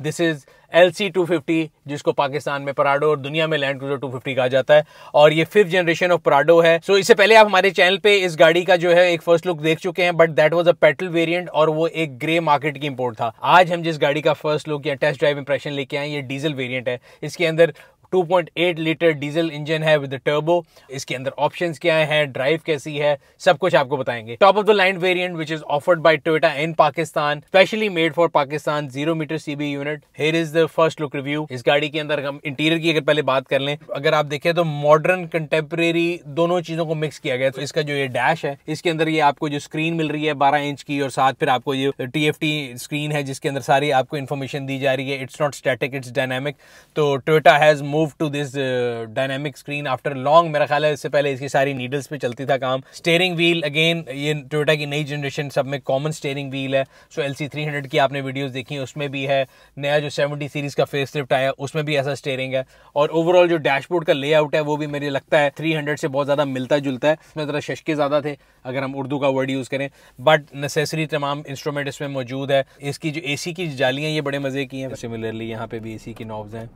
This is LC250 जिसको पाकिस्तान में पराडो और दुनिया में लैंड क्रूजर 250 कहा जाता है और ये 5th जनरेशन ऑफ पराडो है। सो इससे पहले आप हमारे चैनल पे इस गाड़ी का जो है एक फर्स्ट लुक देख चुके हैं, but that was a petrol variant और वो एक ग्रे मार्केट की इंपोर्ट था। आज हम जिस गाड़ी का फर्स्ट लुक या टेस्ट ड्राइव इंप्रेशन लेके आए ये डीजल वेरिएंट है। इसके अंदर 2.8 लीटर डीजल इंजन है विद टर्बो। इसके अंदर ऑप्शंस क्या हैं, ड्राइव कैसी है, सब कुछ आपको बताएंगे। Top of the line variant which is offered by Toyota in Pakistan, specially made for Pakistan, 0 meter CB unit. Here is the first look review. इस गाड़ी के अंदर हम इंटीरियर की अगर पहले बात कर लें, अगर आप देखें तो मॉडर्न कंटेम्प्रेरी दोनों चीजों को मिक्स किया गया। तो इसका जो ये डैश है, इसके अंदर ये आपको जो स्क्रीन मिल रही है 12 इंच की और साथ फिर आपको ये TFT स्क्रीन है जिसके अंदर सारी आपको इन्फॉर्मेशन दी जा रही है। It's not static, it's dynamic. तो Toyota has move to this dynamic screen after long. मेरा ख्याल है इससे पहले इसकी सारी नीडल्स पे चलती था काम। स्टीयरिंग व्हील अगेन ये टोयोटा की नई जनरेशन सब में कॉमन स्टीयरिंग व्हील है। सो LC300 की आपने वीडियोस देखी उसमें भी है, नया जो 70 सीरीज का फेसलिफ्ट आया उसमें भी ऐसा स्टीयरिंग है। और ओवरऑल जो डैशबोर्ड का लेआउट है वो भी मुझे लगता है 300 से बहुत ज्यादा मिलता जुलता है। इसमें जरा शशके ज्यादा थे अगर हम उर्दू का वर्ड यूज करें, बट नेसेसरी तमाम इंस्ट्रूमेंट इसमें मौजूद है। इसकी जो AC की जालियां ये बड़े मजे की हैं। सिमिलरली यहाँ पे भी AC की नॉब्स हैं,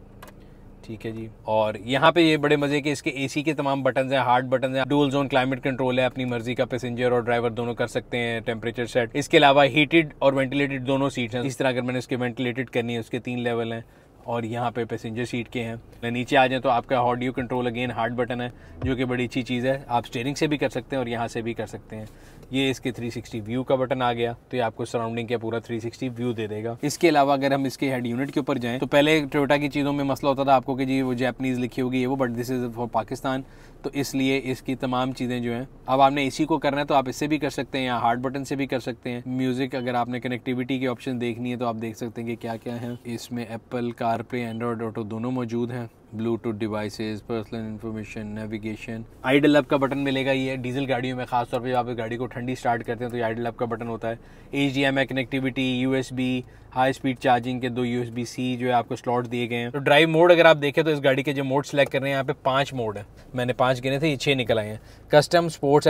ठीक है जी। और यहाँ पे ये बड़े मजे के इसके AC के तमाम बटन हैं, हार्ड बटन हैं। डुअल जोन क्लाइमेट कंट्रोल है, अपनी मर्जी का पैसेंजर और ड्राइवर दोनों कर सकते हैं टेम्परेचर सेट। इसके अलावा हीटेड और वेंटिलेटेड दोनों सीट्स हैं। इस तरह अगर मैंने इसके वेंटिलेटेड करनी है उसके 3 लेवल हैं और यहाँ पे पैसेंजर सीट के हैं। नीचे आ जाए तो आपका audio control again hard button है जो कि बड़ी अच्छी चीज़ है। आप स्टीयरिंग से भी कर सकते हैं और यहाँ से भी कर सकते हैं। ये इसके 360 व्यू का बटन आ गया तो ये आपको सराउंडिंग का पूरा 360 व्यू दे देगा। इसके अलावा अगर हम इसके हेड यूनिट के ऊपर जाएं तो पहले टोयोटा की चीज़ों में मसला होता था आपको कि जी वो जापानीज लिखी होगी ये वो, but this is for Pakistan. तो इसलिए इसकी तमाम चीज़ें जो हैं, अब आपने AC को करना है तो आप इससे भी कर सकते हैं या हार्ड बटन से भी कर सकते हैं। म्यूजिक अगर आपने कनेक्टिविटी के ऑप्शन देखनी है तो आप देख सकते हैं कि क्या क्या है इसमें। एप्पल कारप्ले, एंड्रॉयड ऑटो दोनों मौजूद हैं। Bluetooth devices, personal information, navigation, idle up का बटन मिलेगा। ये डीजल गाड़ियों में खासतौर पे आप गाड़ी को ठंडी स्टार्ट करते हैं तो ये आइडल अप का बटन होता है। HDMI connectivity, USB, high speed charging के 2 USB-C जो है आपको स्लॉट दिए गए हैं। तो ड्राइव मोड अगर आप देखें तो इस गाड़ी के जो मोड सेलेक्ट कर रहे हैं यहाँ पे 5 मोड है। मैंने 5 गिने थे, ये 6 निकल आए हैं। Custom, sports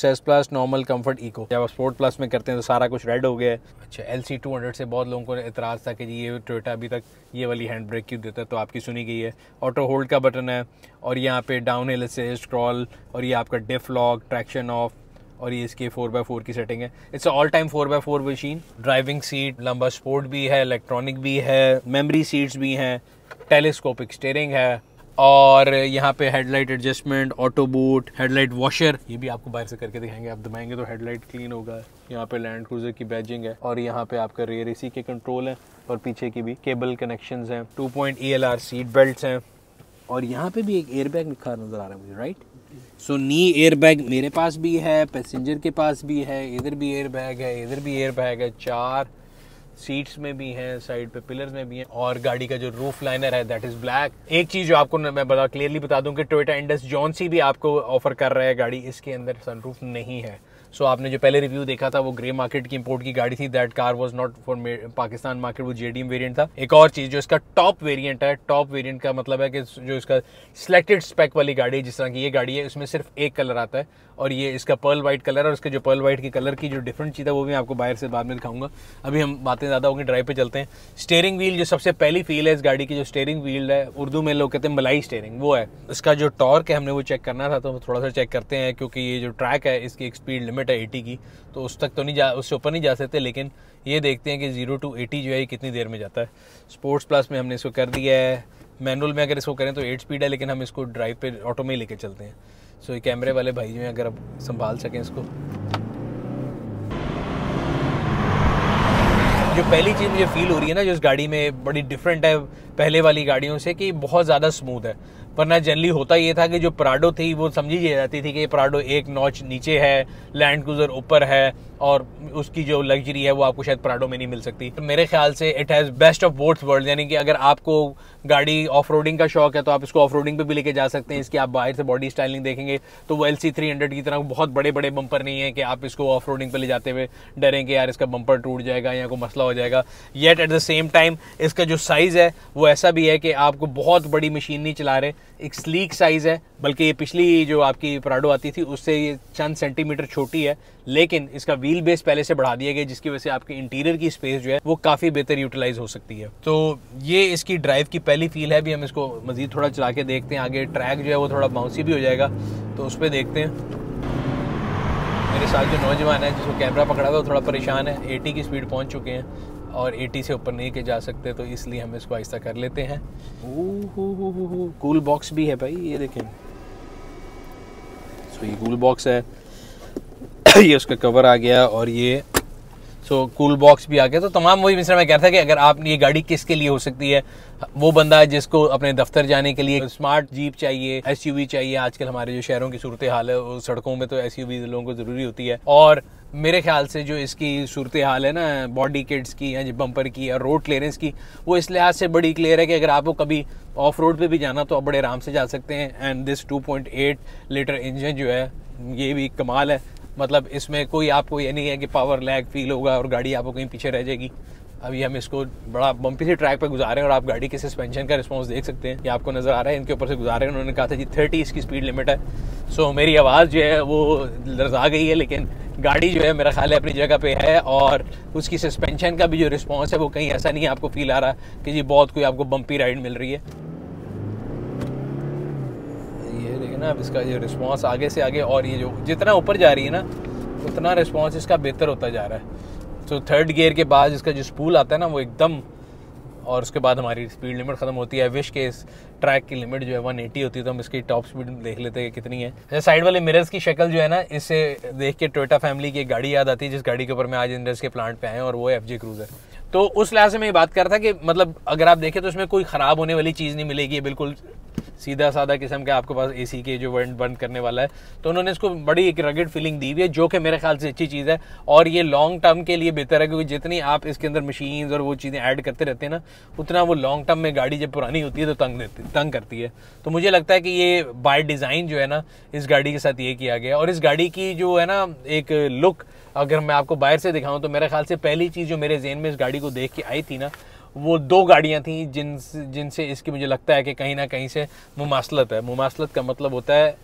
S plus, normal, comfort, eco. जब आप स्पोर्ट प्लस में करते हैं तो सारा कुछ रेड हो गया है। अच्छा, LC200 से बहुत लोगों को एतराज़ था कि जी ये टोयोटा अभी तक ये वाली हैंड ब्रेक क्यों देता है, तो आपकी सुनी गई है। ऑटो होल्ड का बटन है और यहाँ पे डाउन हिल से स्क्रॉल और ये आपका डिफ लॉक, ट्रैक्शन ऑफ और ये इसके 4x4 की सेटिंग है। It's all time 4x4 machine. Driving seat लंबा स्पोर्ट भी है, इलेक्ट्रॉनिक भी है, मेमोरी सीट्स भी हैं, टेलीस्कोपिक स्टीयरिंग है और यहाँ पे headlight adjustment, auto boot, headlight washer, ये भी आपको बाहर से करके दिखाएंगे। आप दबाएंगे तो हेडलाइट क्लीन होगा। यहाँ पे लैंड क्रूजर की बैजिंग है और यहाँ पे आपका रेयर AC के कंट्रोल है और पीछे की भी केबल कनेक्शंस हैं। 2.ELR सीट बेल्ट्स हैं और यहाँ पे भी एक एयरबैग लिखा नजर आ रहा है मुझे, राइट। सो नी एयरबैग मेरे पास भी है, पैसेंजर के पास भी है, इधर भी एयरबैग है, इधर भी एयरबैग है, 4 सीट्स में भी हैं, साइड पे पिलर्स में भी हैं और गाड़ी का जो रूफ लाइनर है दैट इज ब्लैक। एक चीज जो आपको मैं बता क्लियरली बता दूं कि टोयोटा इंडस जॉनसी भी आपको ऑफर कर रहा है गाड़ी, इसके अंदर सनरूफ नहीं है। सो आपने जो पहले रिव्यू देखा था वो ग्रे मार्केट की इंपोर्ट की गाड़ी थी। That car was not for Pakistan market, वो JDM वेरिएंट था। एक और चीज जो इसका टॉप वेरिएंट है, टॉप वेरिएंट का मतलब है कि जो इसका सिलेक्टेड स्पेक वाली गाड़ी है, जिस तरह की ये गाड़ी है, इसमें सिर्फ एक कलर आता है और ये इसका पर्ल वाइट कलर है। और इसके जो पर्ल वाइट की कलर की जो डिफरेंट चीज़ है वो भी आपको बाहर से बाद में दिखाऊंगा। अभी हम बातें ज़्यादा होंगी, ड्राइव पे चलते हैं। स्टीयरिंग व्हील जो सबसे पहली फील है इस गाड़ी की, जो स्टीयरिंग व्हील है, उर्दू में लोग कहते हैं मलाई स्टीयरिंग, वो है। इसका जो टॉर्क है हमने वो चेक करना था तो थोड़ा सा चेक करते हैं, क्योंकि ये जो ट्रैक है इसकी एक स्पीड लिमिट है 80 की, तो उस तक तो नहीं जा, उससे ऊपर नहीं जा सकते, लेकिन ये देखते हैं कि 0 to 80 जो है कितनी देर में जाता है। स्पोर्ट्स प्लस में हमने इसको कर दिया है। मैनुअल में अगर इसको करें तो 8 स्पीड है, लेकिन हम इसको ड्राइव पे ऑटो में ही लेके चलते हैं। सो ये कैमरे वाले भाई जो हैं अगर आप संभाल सकें इसको। जो पहली चीज़ मुझे फील हो रही है ना जो इस गाड़ी में बड़ी डिफरेंट है पहले वाली गाड़ियों से, कि बहुत ज़्यादा स्मूथ है। वरना जनरली होता ये था कि जो पराडो थी वो समझी जाती थी कि पराडो एक नॉच नीचे है, लैंड क्रूजर ऊपर है और उसकी जो लग्जरी है वो आपको शायद पराडो में नहीं मिल सकती। तो मेरे ख्याल से it has best of both world, यानी कि अगर आपको गाड़ी ऑफ रोडिंग का शौक है तो आप इसको ऑफ रोडिंग पे भी लेके जा सकते हैं। इसकी आप बाहर से बॉडी स्टाइलिंग देखेंगे तो वो LC300 की तरह बहुत बड़े बड़े बम्पर नहीं है कि आप इसको ऑफ रोडिंग पे ले जाते हुए डरें कि यार इसका बम्पर टूट जाएगा या कोई मसला हो जाएगा। Yet at the same time इसका जो साइज़ है वो ऐसा भी है कि आपको बहुत बड़ी मशीन नहीं चला रहे, एक स्लीक साइज़ है, बल्कि ये पिछली जो आपकी पराडो आती थी उससे ये चंद सेंटीमीटर छोटी है, लेकिन इसका व्हील बेस पहले से बढ़ा दिया गया जिसकी वजह से आपके इंटीरियर की स्पेस जो है वो काफ़ी बेहतर यूटिलाइज हो सकती है। तो ये इसकी ड्राइव की पहली फील है। भी हम इसको मज़ीद थोड़ा चला के देखते हैं, आगे ट्रैक जो है वो थोड़ा बाउंसी भी हो जाएगा, तो उस पर देखते हैं। मेरे साथ जो नौजवान है जिसको कैमरा पकड़ा हुआ है वो थोड़ा परेशान है, 80 की स्पीड पहुँच चुके हैं और 80 से ऊपर नहीं के जा सकते, तो इसलिए हम इसको आहिस्ता कर लेते हैं। कूल बॉक्स भी है भाई, ये देखें। सो ये कूल बॉक्स है, ये उसका कवर आ गया और ये कूल बॉक्स भी आ गया। तो तमाम वही मिसरा मैं कह रहा था कि अगर आप ये गाड़ी किसके लिए हो सकती है, वो बंदा जिसको अपने दफ्तर जाने के लिए स्मार्ट जीप चाहिए, SUV चाहिए। आजकल हमारे जो शहरों की सूरत हाल है, सड़कों में तो SUV लोगों को ज़रूरी होती है। और मेरे ख्याल से जो इसकी सूरत हाल है ना बॉडी किट्स की या बम्पर की या रोड क्लियरेंस की, वो इस लिहाज से बड़ी क्लियर है कि अगर आपको कभी ऑफ रोड पे भी जाना तो आप बड़े आराम से जा सकते हैं। एंड दिस 2.8 लीटर इंजन जो है ये भी कमाल है। मतलब इसमें कोई आपको ये नहीं है कि पावर लैग फील होगा और गाड़ी आपको कहीं पीछे रह जाएगी। अभी हम इसको बड़ा बम्पी से ट्रैक पे गुजारे हैं और आप गाड़ी के सस्पेंशन का रिस्पांस देख सकते हैं, ये आपको नज़र आ रहा है। इनके ऊपर से गुजारे हैं, उन्होंने कहा था जी 30 इसकी स्पीड लिमिट है। सो मेरी आवाज़ जो है वो लर्जा गई है, लेकिन गाड़ी जो है मेरा ख्याल है अपनी जगह पे है। और उसकी सस्पेंशन का भी जो रिस्पांस है वो कहीं ऐसा नहीं आपको फील आ रहा कि जी बहुत कोई आपको बम्पी राइड मिल रही है। ये देखें ना, अब इसका जो रिस्पांस आगे से आगे, और ये जो जितना ऊपर जा रही है ना उतना रिस्पांस इसका बेहतर होता जा रहा है। तो थर्ड गियर के बाद इसका जो स्पूल आता है ना वो एकदम, और उसके बाद हमारी स्पीड लिमिट ख़त्म होती है। विश के इस ट्रैक की लिमिट जो है 180 होती है, तो हम इसकी टॉप स्पीड देख लेते हैं कितनी है। साइड वाले मिरर्स की शक्ल जो है ना, इससे देख के टोयोटा फैमिली की एक गाड़ी याद आती है जिस गाड़ी के ऊपर मैं आज इंडस के प्लांट पे आए हैं, और वो है FJ क्रूजर। तो उस लिहाज से मैं ये बात कर रहा था कि मतलब अगर आप देखें तो इसमें कोई ख़राब होने वाली चीज़ नहीं मिलेगी, बिल्कुल सीधा सादा किस्म का आपके पास AC के जो वेंट बंद करने वाला है। तो उन्होंने इसको बड़ी एक रगड़ फीलिंग दी हुई है, जो कि मेरे ख्याल से अच्छी चीज़ है। और ये लॉन्ग टर्म के लिए बेहतर है, क्योंकि जितनी आप इसके अंदर मशीन्स और वो चीज़ें ऐड करते रहते हैं ना, उतना वो लॉन्ग टर्म में गाड़ी जब पुरानी होती है तो तंग करती है। तो मुझे लगता है कि ये बाय डिज़ाइन जो है ना इस गाड़ी के साथ ये किया गया। और इस गाड़ी की जो है ना एक लुक, अगर मैं आपको बाहर से दिखाऊँ तो मेरे ख्याल से पहली चीज़ जो मेरे ज़हन में इस गाड़ी को देख के आई थी ना, वो दो गाड़ियां थी जिनसे इसकी मुझे लगता है कि कहीं ना कहीं से मुमासलत है। मुमासलत का मतलब होता है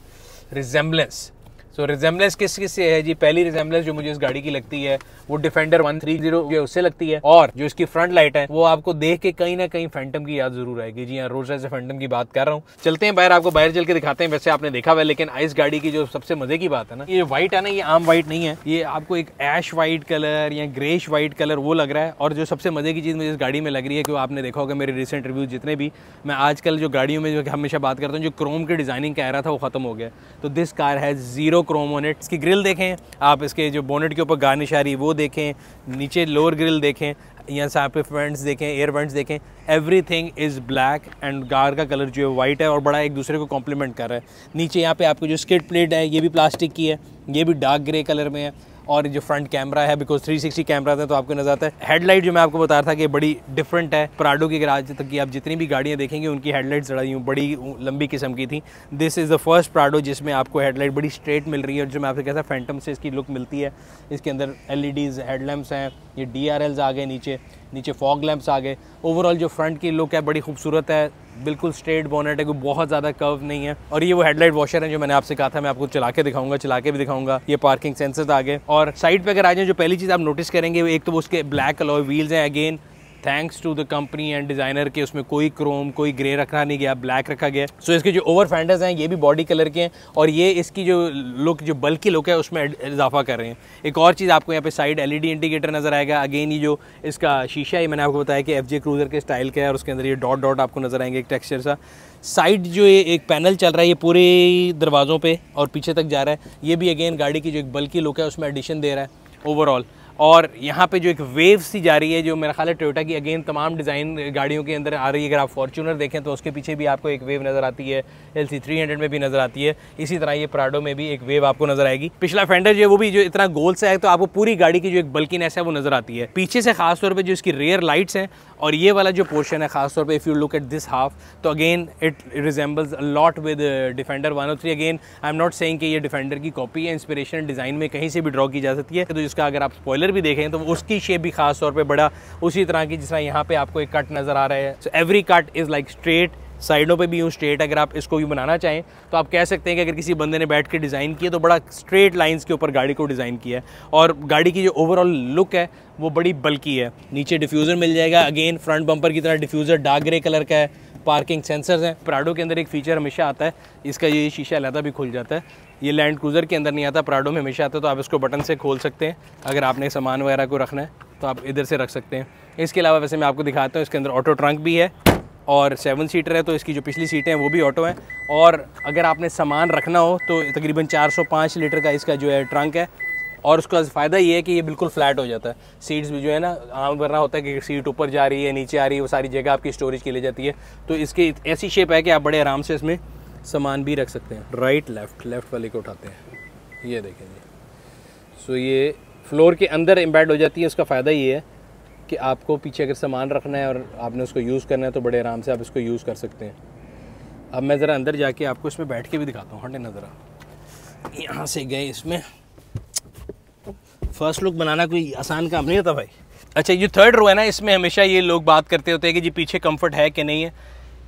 रिजेम्बलेंस। सो रिजेम्बलेंस किस से है जी? पहली रिजेम्बलेंस जो मुझे इस गाड़ी की लगती है वो डिफेंडर 130 जो उससे लगती है, और जो इसकी फ्रंट लाइट है वो आपको देख के कहीं ना कहीं फैंटम की याद जरूर आएगी। जी हाँ, रोल्स रॉयस फैंटम की बात कर रहा हूँ। चलते हैं बाहर, आपको बाहर चल के दिखाते हैं। वैसे आपने देखा हुआ है, लेकिन इस गाड़ी की जो सबसे मजे की बात है ना, ये व्हाइट है ना, ये आम व्हाइट नहीं है, ये आपको एक ऐश व्हाइट कलर या ग्रेश व्हाइट कलर वो लग रहा है। और जो सबसे मजे की चीज़ मुझे इस गाड़ी में लग रही है कि आपने देखा होगा मेरे रिसेंट रिव्यू जितने भी, मैं आजकल जो गाड़ियों में जो हमेशा बात करता हूँ, जो क्रोम की डिजाइनिंग कह रहा था वो खत्म हो गया। तो this car has zero Chrome on it. इसकी ग्रिल देखें आप, इसके जो बोनेट के ऊपर गार्निश आ रही है वो देखें, नीचे लोअर ग्रिल देखें, यहाँ से आप वेंट्स देखें, एयर वेंट्स देखें, everything is black and car का कलर जो है वाइट है और बड़ा एक दूसरे को कॉम्प्लीमेंट कर रहा है। नीचे यहाँ पे आपको जो स्किड प्लेट है ये भी प्लास्टिक की है, ये भी डार्क ग्रे कलर में है। और जो फ्रंट कैमरा है, बिकॉज 360 कैमरा है तो आपको नजर आता है। हेडलाइट जो मैं आपको बता रहा था कि बड़ी डिफरेंट है पराडो की। अगर आज तक की आप जितनी भी गाड़ियाँ देखेंगे उनकी हेडलाइट्स बड़ी लंबी किस्म की थी। दिस इज़ द फर्स्ट पराडो जिसमें आपको हेडलाइट बड़ी स्ट्रेट मिल रही है, और जो मैं आपसे कहता फैंटम से इसकी लुक मिलती है। इसके अंदर LEDs हेडलैम्प्स हैं, ये DRLs आ गए, नीचे फॉग लैंप्स आ गए। ओवरऑल जो फ्रंट की लुक है बड़ी खूबसूरत है, बिल्कुल स्ट्रेट बोनेट है, कोई बहुत ज़्यादा कर्व नहीं है। और ये वो हेडलाइट वॉशर है जो मैंने आपसे कहा था, मैं आपको चला के दिखाऊंगा, चला के भी दिखाऊंगा। ये पार्किंग सेंसर्स आ गए। और साइड पे अगर आ जाए, जो पहली चीज़ आप नोटिस करेंगे एक तो वो उसके ब्लैक अलॉय व्हील्स हैं। Again thanks to the company and designer के उसमें कोई क्रोम कोई ग्रे रखा नहीं गया, ब्लैक रखा गया। सो इसके जो ओवर फेंडर्स हैं ये भी बॉडी कलर के हैं, और ये इसकी जो लुक, जो बल्कि लुक है उसमें इजाफा कर रहे हैं। एक और चीज़ आपको यहाँ पे साइड LED इंडिकेटर नजर आएगा। अगेन ये जो इसका शीशा है, मैंने आपको बताया कि FJ क्रूजर के स्टाइल का है, और उसके अंदर ये डॉट डॉट आपको नजर आएंगे, एक टेक्सचर सा। साइड जो ये एक पैनल चल रहा है ये पूरे दरवाज़ों पे और पीछे तक जा रहा है, ये भी अगेन गाड़ी की जो एक बल्कि लुक है उसमें एडिशन दे रहा है ओवरऑल। और यहाँ पे जो एक वेव सी जा रही है, जो मेरा ख्याल है टोयोटा की अगेन तमाम डिज़ाइन गाड़ियों के अंदर आ रही है। अगर आप फॉर्च्यूनर देखें तो उसके पीछे भी आपको एक वेव नज़र आती है, LC 300 में भी नज़र आती है। इसी तरह ये पराडो में भी एक वेव आपको नज़र आएगी। पिछला फेंडर जो है वो भी जो इतना गोल से है, तो आपको पूरी गाड़ी की जो एक बल्कीनेस है वो नज़र आती है। पीछे से खासतौर पर जो इसकी रेयर लाइट्स हैं और ये वाला जो पोर्शन है खासतौर पे, if you look at this half, तो again it resembles a lot with Defender 103। Again I am not saying कि ये डिफेंडर की कॉपी है, इंस्पिरेशन डिज़ाइन में कहीं से भी ड्रॉ की जा सकती है। तो इसका अगर आप स्पॉइलर भी देखें तो उसकी शेप भी खास तौर पे बड़ा उसी तरह की जिस तरह यहाँ पे आपको एक कट नज़र आ रहा है। So every cut is like straight साइडों पे भी यूँ स्ट्रेट, अगर आप इसको यूँ बनाना चाहें तो आप कह सकते हैं कि अगर किसी बंदे ने बैठ के डिज़ाइन किया तो बड़ा स्ट्रेट लाइंस के ऊपर गाड़ी को डिज़ाइन किया है। और गाड़ी की जो ओवरऑल लुक है वो बड़ी बल्की है। नीचे डिफ्यूज़र मिल जाएगा, अगेन फ्रंट बम्पर की तरह डिफ्यूज़र डार्क ग्रे कलर का है, पार्किंग सेंसर्स हैं। प्राडो के अंदर एक फ़ीचर हमेशा आता है, इसका ये शीशा अलहदा भी खुल जाता है, ये लैंड क्रूज़र के अंदर नहीं आता, प्राडो में हमेशा आता है। तो आप इसको बटन से खोल सकते हैं, अगर आपने सामान वगैरह को रखना है तो आप इधर से रख सकते हैं। इसके अलावा वैसे मैं आपको दिखाता हूँ, इसके अंदर ऑटो ट्रंक भी है और 7 सीटर है, तो इसकी जो पिछली सीटें हैं वो भी ऑटो हैं। और अगर आपने सामान रखना हो तो तकरीबन 405 लीटर का इसका जो है ट्रंक है। और उसका फ़ायदा ये है कि ये बिल्कुल फ्लैट हो जाता है। सीट्स भी जो है ना, आम वरना होता है कि सीट ऊपर जा रही है नीचे आ रही है, वो सारी जगह आपकी स्टोरेज के लिए जाती है। तो इसकी ऐसी शेप है कि आप बड़े आराम से इसमें सामान भी रख सकते हैं। राइट लेफ़्ट वाले को उठाते हैं, ये देखें जी। सो ये फ्लोर के अंदर एम्बेड हो जाती है। उसका फ़ायदा ये है कि आपको पीछे अगर सामान रखना है और आपने उसको यूज़ करना है तो बड़े आराम से आप इसको यूज़ कर सकते हैं। अब मैं ज़रा अंदर जाके आपको इसमें बैठ के भी दिखाता हूँ। हटे ना ज़रा, यहाँ से गए इसमें। फ़र्स्ट लुक बनाना कोई आसान काम नहीं होता भाई। अच्छा, ये थर्ड रो है ना, इसमें हमेशा ये लोग बात करते होते हैं कि जी पीछे कंफर्ट है कि नहीं है।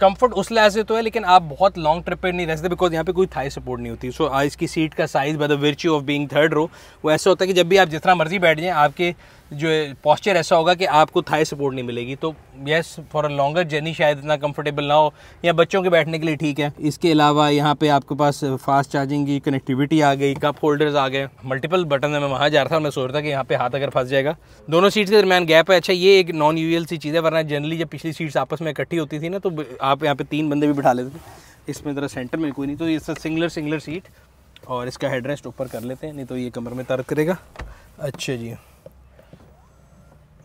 कंफर्ट उस लिहाज से तो है, लेकिन आप बहुत लॉन्ग ट्रिप पे नहीं रह सकते, बिकॉज यहाँ पे कोई थाई सपोर्ट नहीं होती। सो इसकी सीट का size by the virtue of being third row वो ऐसा होता है कि जब भी आप जितना मर्जी बैठ जाएं, आपके जो पॉस्चर ऐसा होगा कि आपको थाई सपोर्ट नहीं मिलेगी। तो yes, for a longer journey शायद इतना कंफर्टेबल ना हो, या बच्चों के बैठने के लिए ठीक है। इसके अलावा यहाँ पे आपके पास फास्ट चार्जिंग की कनेक्टिविटी आ गई, कप होल्डर्स आ गए, मल्टीपल बटन है। मैं वहाँ जा रहा था, मैं सोच रहा था कि यहाँ पे हाथ अगर फंस जाएगा। दोनों सीट्स के दरमियान गैप है। अच्छा, ये एक नॉन यूजुअल सी चीज़ है, वरना जनरली जब पिछली सीट्स आपस में इकट्ठी होती थी ना तो आप यहाँ पे 3 बंदे भी बिठा लेते थे। इसमें ज़रा सेंटर में कोई नहीं, तो ये सिंगलर सीट। और इसका हेडरेस्ट ऊपर कर लेते हैं, नहीं तो ये कमर में दर्द करेगा। अच्छा जी,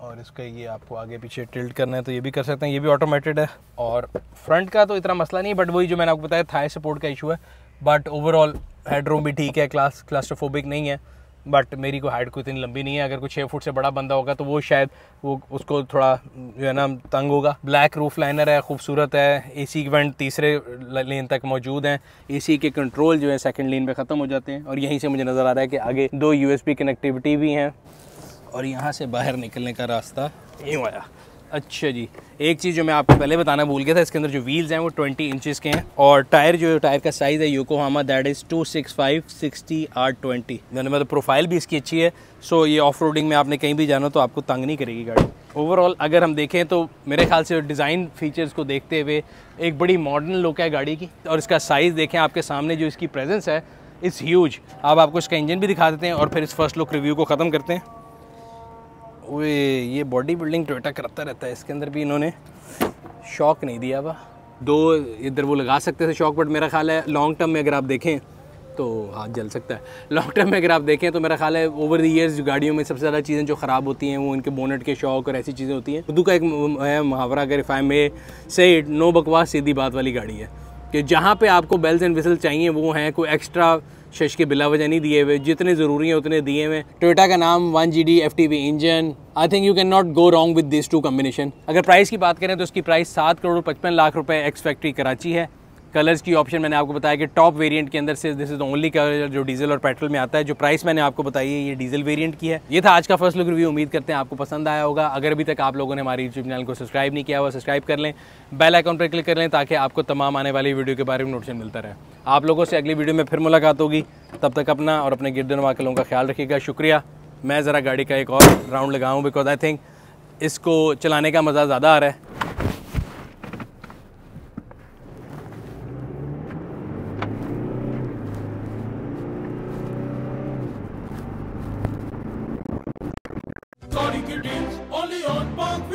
और इसका ये आपको आगे पीछे टिल्ट करना है तो ये भी कर सकते हैं, ये भी ऑटोमेटेड है। और फ्रंट का तो इतना मसला नहीं, बट वही जो मैंने आपको बताया थाई सपोर्ट का इशू है। बट ओवरऑल हेडरूम भी ठीक है, क्लास्ट्रोफोबिक नहीं है। बट मेरी को हाइट कोई इतनी लंबी नहीं है, अगर कोई 6 फुट से बड़ा बंदा होगा तो वो शायद वो उसको थोड़ा जो है ना तंग होगा। ब्लैक रूफ लाइनर है, खूबसूरत है। एसी वेंट तीसरे लेन तक मौजूद हैं। एसी के कंट्रोल जो है सेकंड लेन पे ख़त्म हो जाते हैं। और यहीं से मुझे नज़र आ रहा है कि आगे 2 USB कनेक्टिविटी भी हैं और यहाँ से बाहर निकलने का रास्ता यूँ आया। अच्छा जी, एक चीज़ जो मैं आपको पहले बताना भूल गया था, इसके अंदर जो व्हील्स हैं वो 20 इंचेस के हैं। और टायर का साइज़ है योकोहामा, दैट इज़ 265/60R20। मैंने मतलब प्रोफाइल भी इसकी अच्छी है। सो ये ऑफ रोडिंग में आपने कहीं भी जाना तो आपको तंग नहीं करेगी गाड़ी। ओवरऑल अगर हम देखें तो मेरे ख्याल से डिज़ाइन फीचर्स को देखते हुए एक बड़ी मॉडर्न लुक है गाड़ी की। और इसका साइज़ देखें आपके सामने, जो इसकी प्रेजेंस है इट्स ह्यूज। अब आपको इसका इंजन भी दिखा देते हैं और फिर इस फर्स्ट लुक रिव्यू को ख़त्म करते हैं। वे ये बॉडी बिल्डिंग टोयोटा करता रहता है। इसके अंदर भी इन्होंने शॉक नहीं दिया हुआ। 2 इधर वो लगा सकते थे शॉक, बट मेरा ख्याल है लॉन्ग टर्म में अगर आप देखें तो हाथ जल सकता है। लॉन्ग टर्म में अगर आप देखें तो मेरा ख्याल है ओवर द ईयर्स गाड़ियों में सबसे ज़्यादा चीज़ें जो ख़राब होती हैं वो इनके बोनेट के शॉक और ऐसी चीज़ें होती हैं। उर्दू का एक है मुहावरा, अगर इफ़ आई मे से इट, नो बकवास सीधी बात वाली गाड़ी है कि जहाँ पे आपको बेल्स एंड विसल चाहिए वो हैं, कोई एक्स्ट्रा शश के बिला वजह नहीं दिए हुए, जितने ज़रूरी हैं उतने दिए हुए। टोयोटा का नाम 1GD FTV engine, I think you can not go wrong with this 2 combination. अगर प्राइस की बात करें तो इसकी प्राइस 7,55,00,000 रुपये एक्स फैक्ट्री कराची है। कलर्स की ऑप्शन मैंने आपको बताया कि टॉप वेरिएंट के अंदर से this is the only colour जो डीजल और पेट्रोल में आता है। जो प्राइस मैंने आपको बताई है ये डीजल वेरिएंट की है। ये था आज का फर्स्ट लुक रिव्यू। उम्मीद करते हैं आपको पसंद आया होगा। अगर अभी तक आप लोगों ने हमारे यूट्यूब चैनल को सब्सक्राइब नहीं किया हुआ, सब्सक्राइब कर लें, बेल आइकन पर क्लिक कर लें ताकि आपको तमाम आने वाली वीडियो के बारे में नोटिफिकेशन मिलता रहे। आप लोगों से अगली वीडियो में फिर मुलाकात होगी। तब तक अपना और अपने गिरदनवा के लोगों का ख्याल रखिएगा। शुक्रिया। मैं ज़रा गाड़ी का एक और राउंड लगाऊँ, बिकॉज आई थिंक इसको चलाने का मज़ा ज़्यादा आ रहा है। Only on Park